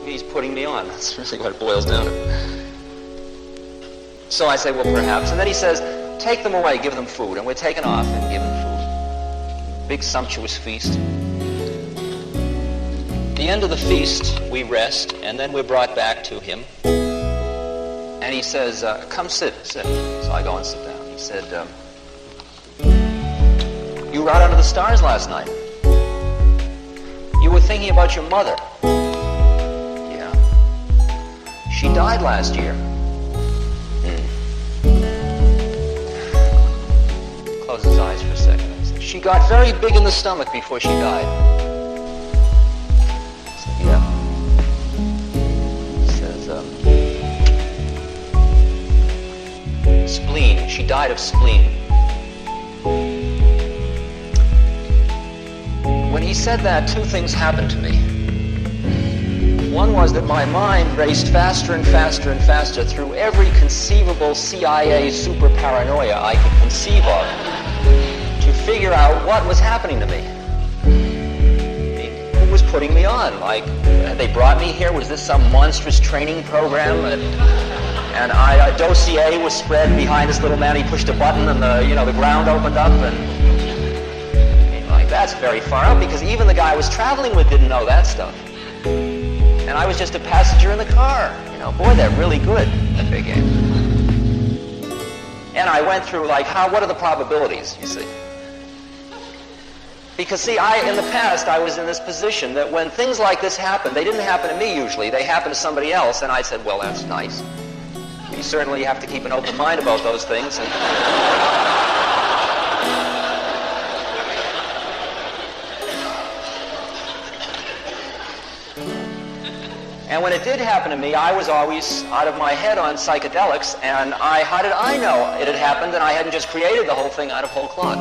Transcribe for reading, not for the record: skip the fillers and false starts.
He's putting me on. That's really what it boils down to. So I say, well, perhaps. And then he says, take them away, give them food. And we're taken off and given food. Big sumptuous feast. At the end of the feast, we rest, and then we're brought back to him. And he says, come sit. So I go and sit down. He said, you were out under the stars last night. You were thinking about your mother. Yeah. She died last year. Closes his eyes for a second. She got very big in the stomach before she died. I said, yeah. He says, spleen. She died of spleen. When he said that, two things happened to me. One was that my mind raced faster and faster and faster through every conceivable CIA super paranoia I could conceive of to figure out what was happening to me. Who was putting me on? Like, they brought me here? Was this some monstrous training program? And a dossier was spread behind this little man. He pushed a button and the ground opened up, and that's very far out, because even the guy I was traveling with didn't know that stuff. And I was just a passenger in the car. Boy, they're really good at their game. And I went through, what are the probabilities, you see? Because, see, in the past, I was in this position that when things like this happen, they didn't happen to me usually, they happened to somebody else, and I said, well, that's nice. You certainly have to keep an open mind about those things. And when it did happen to me, I was always out of my head on psychedelics, and how did I know it had happened and I hadn't just created the whole thing out of whole cloth?